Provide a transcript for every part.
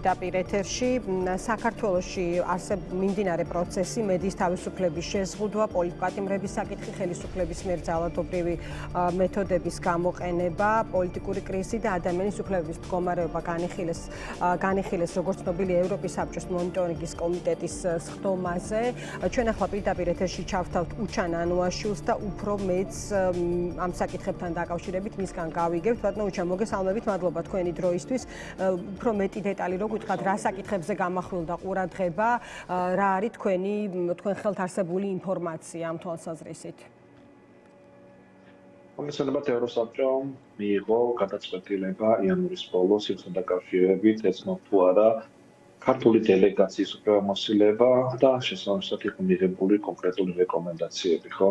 დაპირეთერში საქართველოში მიმდინარე პროცესი მედიის თავისუფლების შეზღუდვა, პოლიტპატიმრების საკითხი, ხელისუფლების მიერ ძალადობრივი მეთოდების გამოყენება, პოლიტიკური კრიზისი და ადამიანის უფლებების მდგომარეობა განიხილეს როგორც ცნობილია ევროპის საბჭოს მონიტორინგის კომიტეტის სხდომაზე. ჩვენ ახლა პირდაპირ ეთერში ჩავთავთ უჩან ანუაშვილს და უფრო მეც ამ საკითხებთან დაკავშირებით მისგან გავიგებთ. ბატონო უჩან, მოგესალმებით, მადლობა თქვენი დროისთვის. უფრო მეტი დეტალი გითხრათ რა საკითხებზე გამახვილდა ყურადღება, რა არის თქვენ ხელთ არსებული ინფორმაცია ამ თვალსაზრისით? მოგესალმებით, ევროსაბჭომ მიიღო გადაწყვეტილება იანვრის ბოლოს იმასთან დაკავშირებით, ეცნობს თუ არა ქართული დელეგაციის უფლებამოსილება და შესაბამისად იყო მიღებული კონკრეტული რეკომენდაციები, ხო?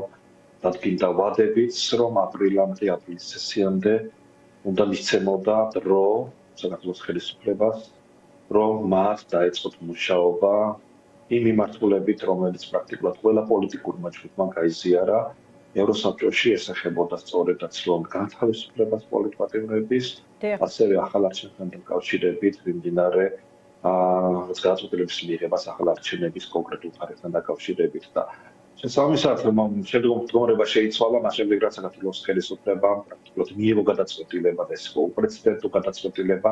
დადგინდა ვადებიც, რომ აპრილის სესიამდე უნდა მისცემოდა დრო საქართველოს ხელისუფლებას, რომ მათ დაეწყოთ მუშაობა იმ მიმართულებით, რომელიც პრაქტიკულად ყველა პოლიტიკურმა ჯგუფმა გაიზიარა ევროსაბჭოში, ესახებოდა სწორედაც რომ განთავისუფლებას პოლიტპატიმრების, ასევე ახალ არჩევნებთან დაკავშირებით მიმდინარე გადაწყვეტილების მიღებას ახალ არჩევნების კონკრეტულ თარიღთან დაკავშირებით და შესაბამისად, შემდგომ მდგომარეობა შეიცვალა, მას შემდეგ რაც საქართველოს ხელისუფლებამ პრაქტიკულად მიიღო გადაწყვეტილება და ეს იყო უპრეცედენტო გადაწყვეტილება,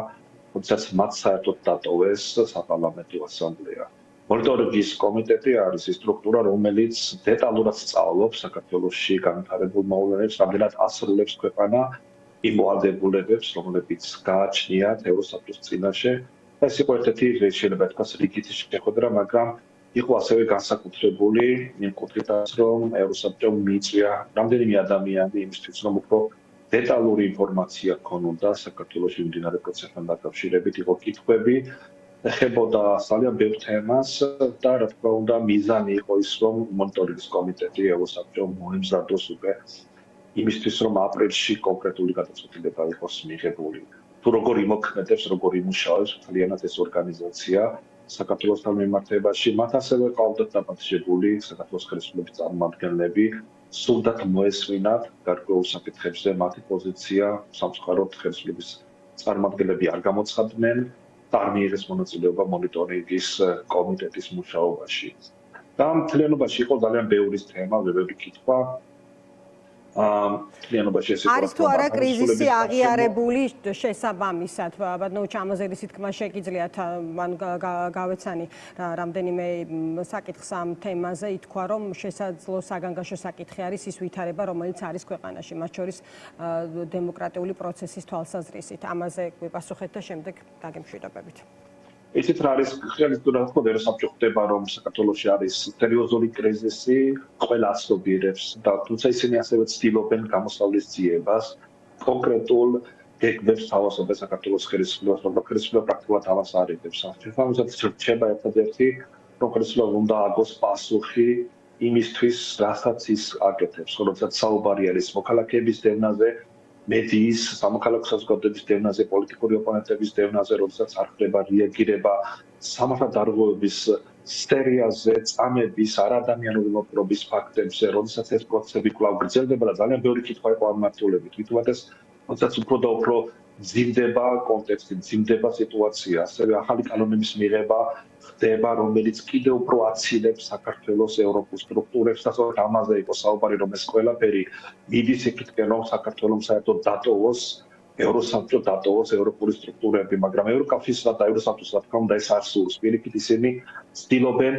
როდესაც მათ საერთოდ დატოვეს საპარლამენტო ასამბლეა. მონიტორინგის კომიტეტი არის ის სტრუქტურა, რომელიც დეტალურად სწავლობს საქართველოში განვითარებულ მოვლენებს, რამდენად ასრულებს ქვეყანა იმ ვალდებულებებს, რომლებიც გააჩნიათ ევროსაბჭოს წინაშე. ეს იყო ერთ-ერთი შეიძლება ითქვას რიგითი შეხვედრა, მაგრამ იყო ასევე განსაკუთრებული იმ კუთხითაც, რომ ევროსაბჭომ მიიწვია რამდენიმე ადამიანი იმისთვის, რომ უფრო დეტალური ინფორმაცია ქონოდა საქართველოში მიმდინარე პროცესთან დაკავშირებით, იყო კითხვები, ეხებოდა ძალიან ბევრ თემას და რა თქმა უნდა მიზანი იყო ის, რომ მონიტორინგის კომიტეტი ევროსაბჭომ მოემზადოს უკვე იმისთვის, რომ აპრილში კონკრეტული გადაწყვეტილება იყოს მიღებული. თუ როგორ იმოქმედებს, როგორ იმუშავებს მთლიანად ეს ორგანიზაცია საქართველოსთან მიმართებაში, მათ ასევე ყავდათ დაფიქსირებული საქართველოს ხელისუფლების წარმომადგენლები, სურდათ მოესმინათ გარკვეულ საკითხებზე მათი პოზიცია, სამწუხაროდ ხელისუფლების წარმომადგენლები არ გამოცხადდნენ და არ მიიღეს მონაწილეობა მონიტორინგის კომიტეტის მუშაობაში. და მთლიანობაში იყო ძალიან ბევრი თემა, ბევრი კითხვა. არის თუ არა კრიზისი აღიარებული შესაბამისად, ბატონო ამაზე რისი თქმა შეგიძლიათ, გავეცანი რამდენიმე საკითხს ამ თემაზე, ითქვა რომ შესაძლო საგანგაშო საკითხი არის ის ვითარება, რომელიც არის ქვეყანაში, მათ შორის დემოკრატიული პროცესის თვალსაზრისით. ამაზე გვიპასუხეთ და შემდეგ დაგემშვიდობებით. ისიც რა არის რეალისტურად ხო ევროსაბჭო ხვდება რომ საქართველოში არის სერიოზული კრიზისი, ყველა ასობიერებს და თუმცა ისინი ასევე ცდილობენ გამოსავლის ძიებას, კონკრეტულ გეგმებს თავაზობენ საქართველოს ხელისუფლებას, მაგრამ ხელისუფლება პრაქტიკულად ამას არ იღებს. შესაბამისად რჩება ერთადერთი, რომ ხელისუფლება უნდა აგოს პასუხი იმისთვის, რასაც ის აკეთებს, როდესაც საუბარი არის მოქალაქეების დევნაზე, მედიის, სამოქალაქო საზოგადოების დევნაზე, პოლიტიკური ოპონენტების დევნაზე, როდესაც არ ხდება რეაგირება სამართალდარღვევების სერიაზე, წამების, არადამიანური მოპყრობის ფაქტებზე, როდესაც ეს პროცესები კვლავ გრძელდება და ძალიან ბევრი კითხვა იყო ამ მიმართულებით. თვითონაც როდესაც უფრო და უფრო მძიმდება კონტექსტი, მძიმდება სიტუაცია, ასევე ახალი კანონების მიღება ხდება, რომელიც კიდევ უფრო აცილებს საქართველოს ევროპულ სტრუქტურებს და სწორედ ამაზე იყო საუბარი, რომ ეს ყველაფერი მიდის იქითკენ, რომ საქართველოს საერთოდ დატოვოს ევროსაბჭო, დატოვოს ევროპული სტრუქტურები, მაგრამ ევროკავშირსა და ევროსაბჭოს რა თქმა უნდა ეს არ სურს. პირიქით ისინი ცდილობენ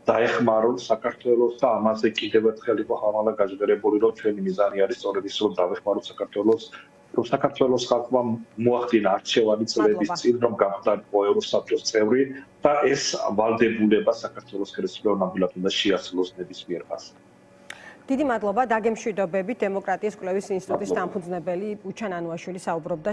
დაეხმარონ საქართველოს და ამაზე კიდევ ერთხელ იყო ხამალა გაჟღერებული, რომ ჩვენი მიზანი არის სწორედ ის, რომ დავეხმაროთ საქართველოს, რომ საქართველოს ხალხმა მოახდინა არჩევანი წლების წინ, რომ გამხდარიყო ევროსაბჭოს წევრი და ეს ვალდებულება საქართველოს ხელისუფლებამ ნამდვილად უნდა შეასრულოს ნებისმიერ ფასად. დიდი მადლობა, დაგემშვიდობებით, დემოკრატიის კვლევის ინსტიტუტის დამფუძნებელი უჩან ანუაშვილი საუბრობდა